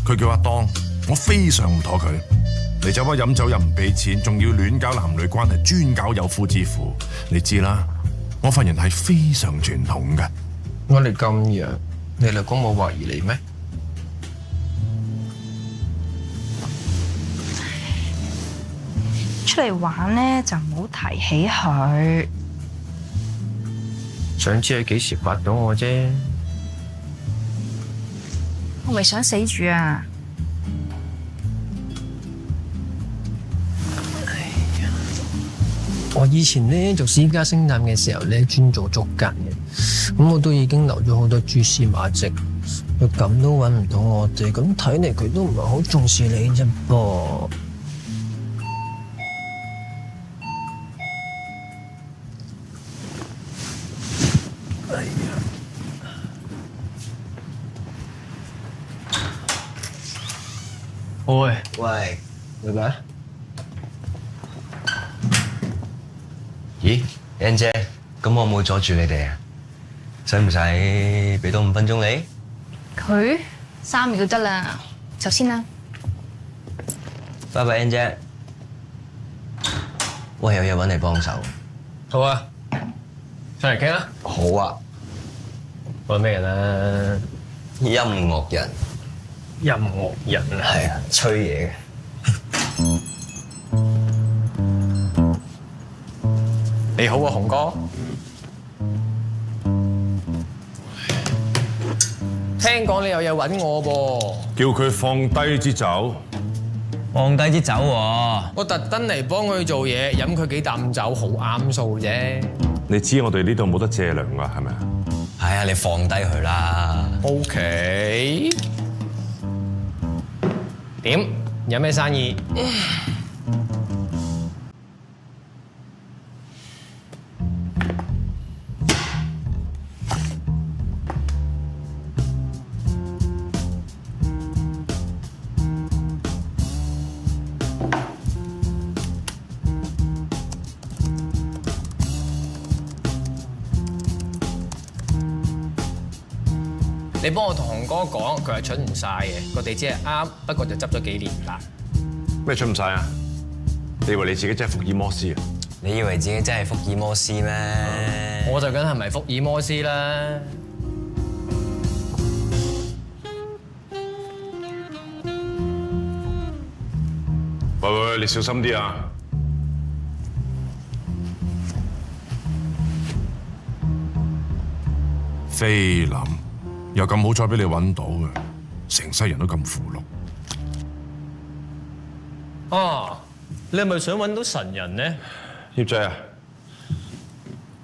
佢叫阿當，我非常唔妥佢。嚟酒吧飲酒又唔俾錢，仲要亂搞男女關係，專搞有夫之婦。你知啦，我份人係非常傳統嘅。我哋咁樣，你老公冇懷疑你咩？出嚟玩咧就唔好提起佢。想知佢幾時刮到我啫？我未想死住啊！我以前咧做私家偵探嘅時候咧，專做捉奸嘅，咁我都已經留咗好多蛛絲馬跡。佢咁都揾唔到我哋，咁睇嚟佢都唔係好重視你啫噃。哎呀！喂，拜拜。咦 ，Ann 姐，咁我冇阻住你哋啊？使唔使俾多5分鐘你？佢3秒就得啦，走先啦。拜拜 ，Ann 姐。我有嘢揾你幫手。好啊，上嚟傾啦。好啊，揾咩人啊？音樂人。音樂人啊？係啊，吹嘢嘅。你好啊，雄哥。聽講你有嘢揾我噃？叫佢放低支酒。放低支酒喎。我特登嚟幫佢做嘢，飲佢幾啖酒，好啱數啫。你知我哋呢度冇得借糧㗎，係咪啊？係啊，你放低佢啦。OK。點？有咩生意？你幫我同雄哥講，佢係蠢唔晒嘅，個地址係啱，不過就執咗幾年啦。咩出唔晒啊？你以為你自己真係福爾摩斯啊？你以為自己真係福爾摩斯咩？我就梗係咪福爾摩斯啦。喂，你小心啲啊！菲林又咁好彩俾你揾到嘅，成世人都咁符碌。啊，你係咪想揾到神人呢？葉仔啊，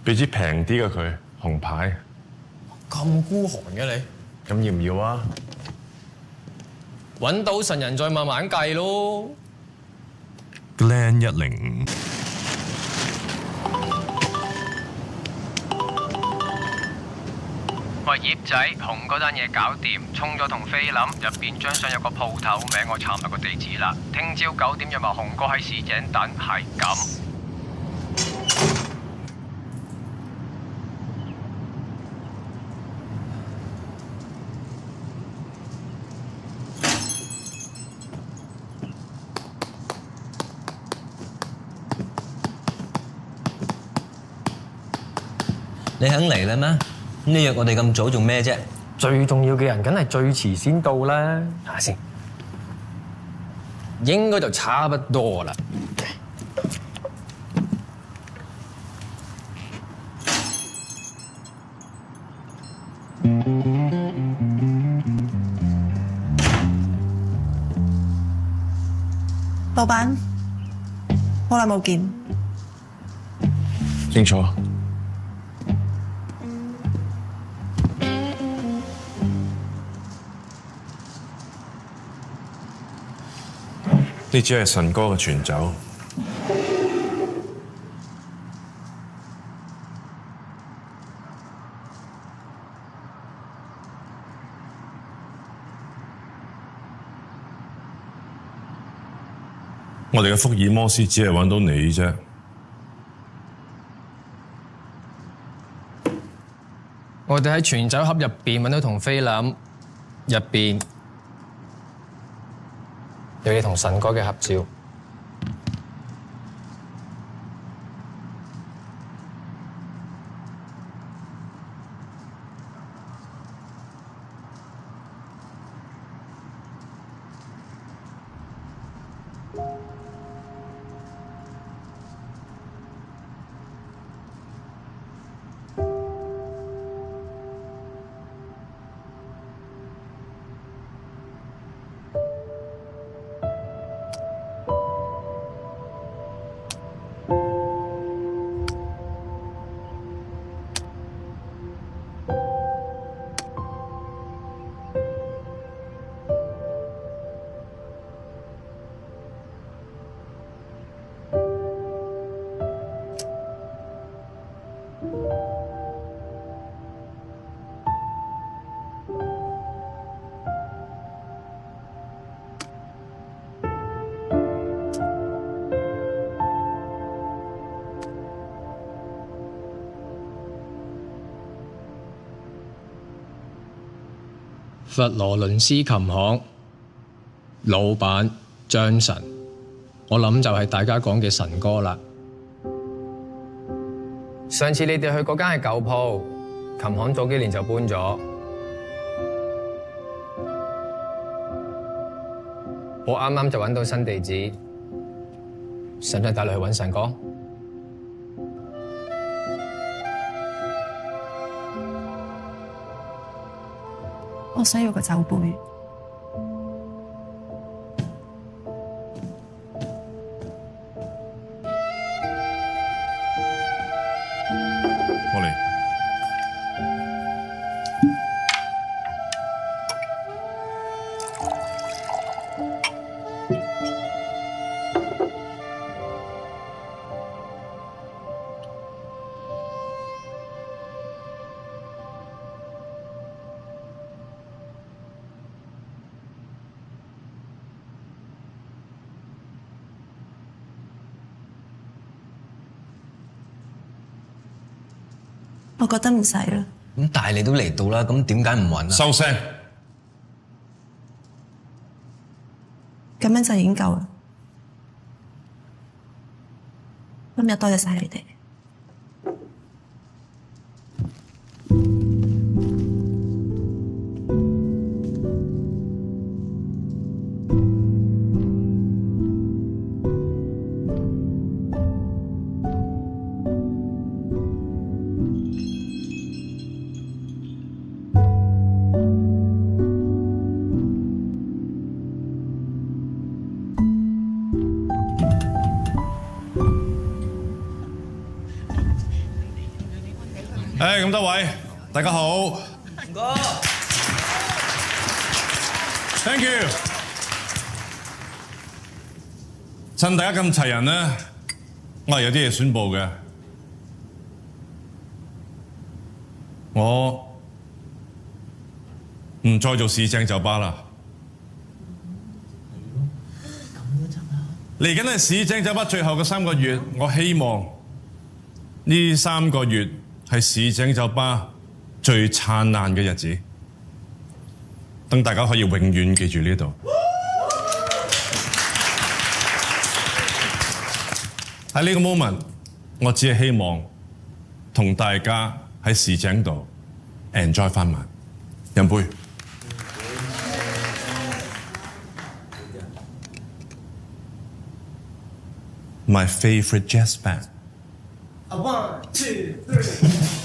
俾支平啲嘅佢，紅牌。咁孤寒嘅你，咁要唔要啊？揾到神人再慢慢計咯。Glen 105。喂，葉仔，紅嗰單嘢搞掂，沖咗同菲林，入邊張相有個鋪頭名，我查埋個地址啦。聽朝9點約埋紅哥喺市井等，係咁。你肯嚟啦咩？你約我哋咁早做咩啫？最重要嘅人，梗係最遲先到啦。睇下先，應該就差不多啦。老闆，好耐冇見。清楚。呢支係神哥嘅全酒。我哋嘅福爾摩斯只係揾到你啫。我哋喺全酒盒入邊揾到同菲林，入邊有你同神哥嘅合照。佛羅倫斯琴行老闆張神，我諗就係大家講嘅神哥啦。上次你哋去嗰間係舊鋪，琴行早幾年就搬咗。我啱啱就揾到新地址，使唔使帶你去揾神哥？我想要個酒杯。我嚟。我覺得唔使啦。咁但係你都嚟到啦，咁點解唔揾啊？收聲！咁樣就已經夠啦。今日多謝晒你哋。咁多位，大家好。哥 ，Thank you。趁大家咁齊人呢，我係有啲嘢宣佈嘅。我唔再做市井酒吧啦。嚟緊係市井酒吧最後嘅3個月，我希望呢3個月係市井酒吧最燦爛嘅日子，等大家可以永遠記住呢度。喺呢個 moment，我只係希望同大家喺市井度 enjoy 翻晚，飲杯。My favorite jazz band. 1, 2, 3